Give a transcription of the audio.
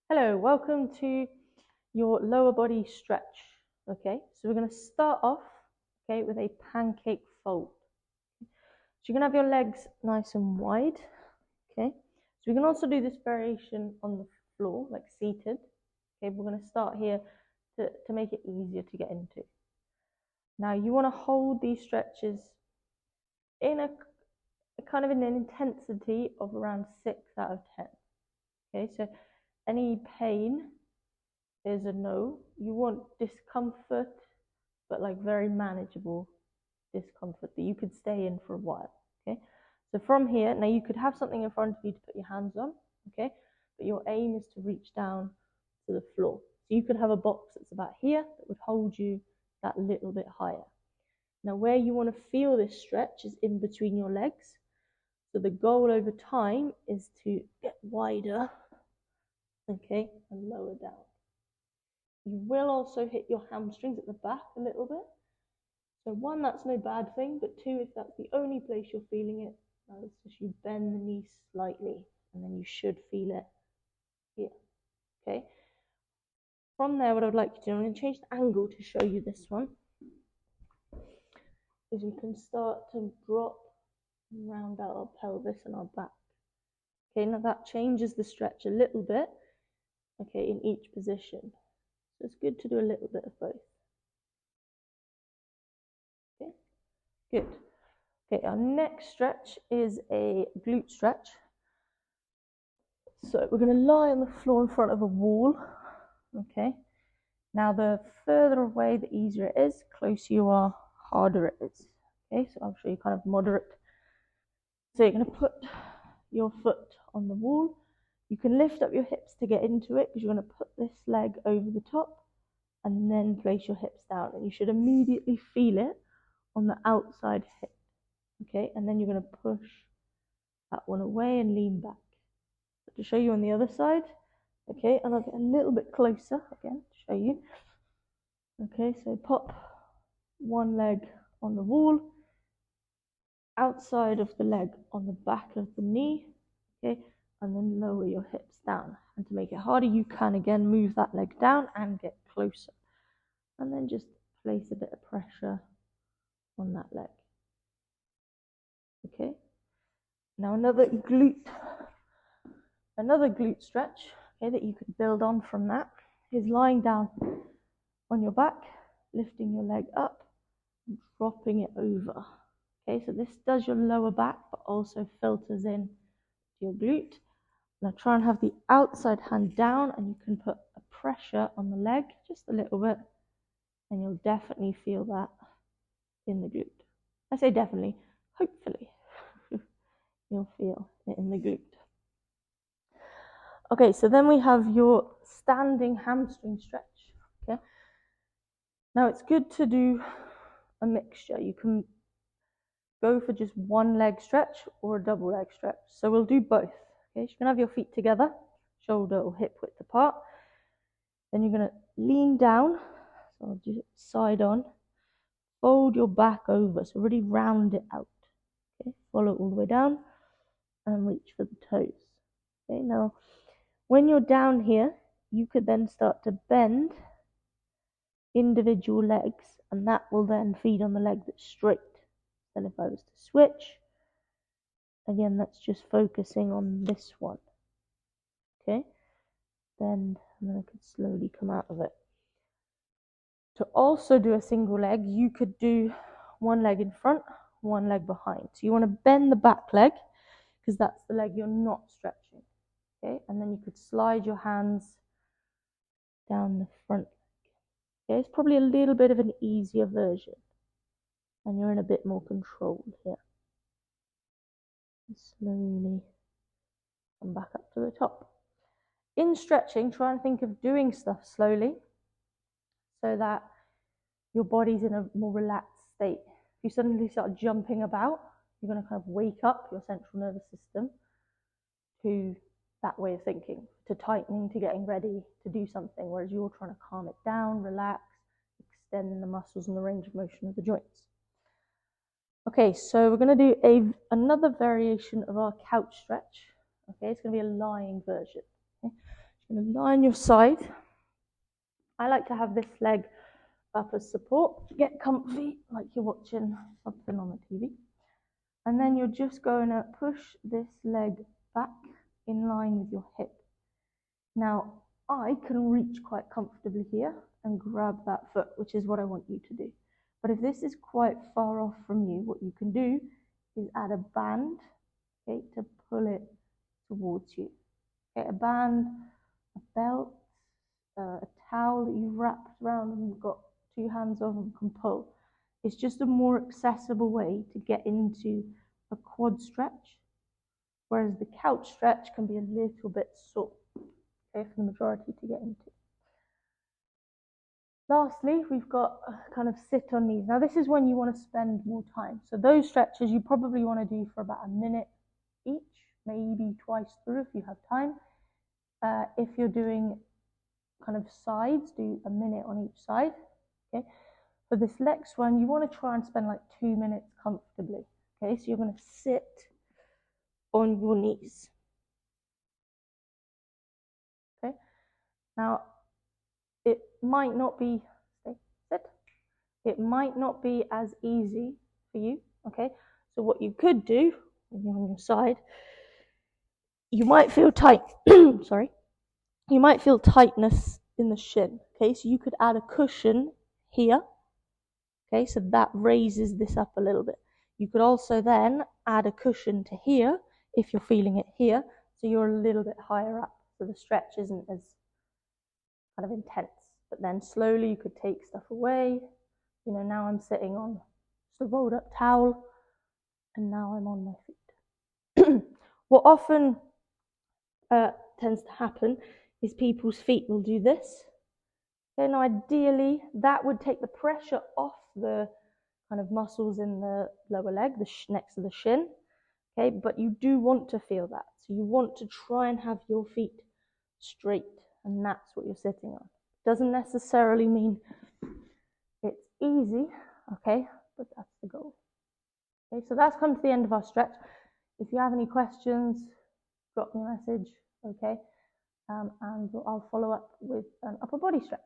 Hello, welcome to your lower body stretch. Okay, so we're going to start off, okay, with a pancake fold. So you're going to have your legs nice and wide. Okay, so we can also do this variation on the floor, like seated. Okay, we're going to start here to make it easier to get into. Now you want to hold these stretches in a kind of an intensity of around 6 out of 10. Okay, so any pain is a no. You want discomfort, but like very manageable discomfort that you could stay in for a while. Okay, so from here, now you could have something in front of you to put your hands on. Okay, but your aim is to reach down to the floor. So you could have a box that's about here that would hold you that little bit higher. Now, where you want to feel this stretch is in between your legs. So the goal over time is to get wider, okay, and lower down. You will also hit your hamstrings at the back a little bit. So one, that's no bad thing, but two, if that's the only place you're feeling it, it's just you bend the knee slightly, and then you should feel it here, okay? From there, what I would like you to do, I'm going to change the angle to show you this one, is we can start to drop and round out our pelvis and our back. Okay, now that changes the stretch a little bit, okay, in each position. So it's good to do a little bit of both. Okay, good. Okay, our next stretch is a glute stretch. So we're going to lie on the floor in front of a wall. Okay, now the further away, the easier it is. Closer you are, harder it is. Okay, so I'll show you kind of moderate. So you're going to put your foot on the wall. You can lift up your hips to get into it because you're going to put this leg over the top and then place your hips down. And you should immediately feel it on the outside hip. Okay, and then you're going to push that one away and lean back. To show you on the other side, okay, and I'll get a little bit closer again to show you. Okay, so pop one leg on the wall, outside of the leg on the back of the knee, okay, and then lower your hips down. And to make it harder, you can again move that leg down and get closer. And then just place a bit of pressure on that leg. Okay, now another glute stretch, okay, that you could build on from that is lying down on your back, lifting your leg up, and dropping it over. Okay, so this does your lower back, but also filters in to your glute. Now try and have the outside hand down, and you can put a pressure on the leg, just a little bit, and you'll definitely feel that in the glute. I say definitely, hopefully, you'll feel it in the glute. Okay, so then we have your standing hamstring stretch. Okay, now it's good to do a mixture. You can go for just one leg stretch or a double leg stretch. So we'll do both. Okay, so you can have your feet together, shoulder or hip width apart. Then you're going to lean down, so I'll do it side on. Fold your back over, so really round it out. Okay, follow it all the way down and reach for the toes. Okay, now when you're down here, you could then start to bend individual legs, and that will then feed on the leg that's straight. Then if I was to switch, again, that's just focusing on this one. Okay, bend, and then I could slowly come out of it. To also do a single leg, you could do one leg in front, one leg behind. So you want to bend the back leg because that's the leg you're not stretching. Okay, and then you could slide your hands down the front leg. Okay, it's probably a little bit of an easier version, and you're in a bit more control here. And slowly come back up to the top. In stretching, try and think of doing stuff slowly so that your body's in a more relaxed state. If you suddenly start jumping about, you're going to kind of wake up your central nervous system to that way of thinking, to tightening, to getting ready to do something, whereas you're trying to calm it down, relax, extend the muscles and the range of motion of the joints. Okay, so we're going to do another variation of our couch stretch. Okay, it's going to be a lying version. Okay? You're going to lie on your side. I like to have this leg up as support. Get comfy, like you're watching something on the TV. And then you're just going to push this leg back in line with your hip. Now, I can reach quite comfortably here and grab that foot, which is what I want you to do. But if this is quite far off from you, what you can do is add a band, okay, to pull it towards you. Okay, a band, a belt, a towel that you've wrapped around and you've got two hands over and can pull. It's just a more accessible way to get into a quad stretch, whereas the couch stretch can be a little bit sore, okay, for the majority to get into. Lastly, we've got kind of sit on knees. Now this is when you want to spend more time. So those stretches you probably want to do for about a minute each, maybe twice through if you have time. If you're doing kind of sides, do a minute on each side. Okay. For this next one, you want to try and spend like 2 minutes comfortably. Okay, so you're going to sit on your knees. Okay. Now, it might not be It might not be as easy for you. Okay. So what you could do when you're on your side, you might feel tight. Sorry. You might feel tightness in the shin. Okay, so you could add a cushion here. Okay, so that raises this up a little bit. You could also then add a cushion to here if you're feeling it here, so you're a little bit higher up, so the stretch isn't as kind of intense. But then slowly you could take stuff away. You know, now I'm sitting on just a rolled up towel, and now I'm on my feet. What often tends to happen is people's feet will do this. Okay, now ideally that would take the pressure off the kind of muscles in the lower leg, next to the shin. Okay, but you do want to feel that. So you want to try and have your feet straight, and that's what you're sitting on. Doesn't necessarily mean it's easy, okay, but that's the goal. Okay, so that's come to the end of our stretch. If you have any questions, drop me a message, okay, and I'll follow up with an upper body stretch.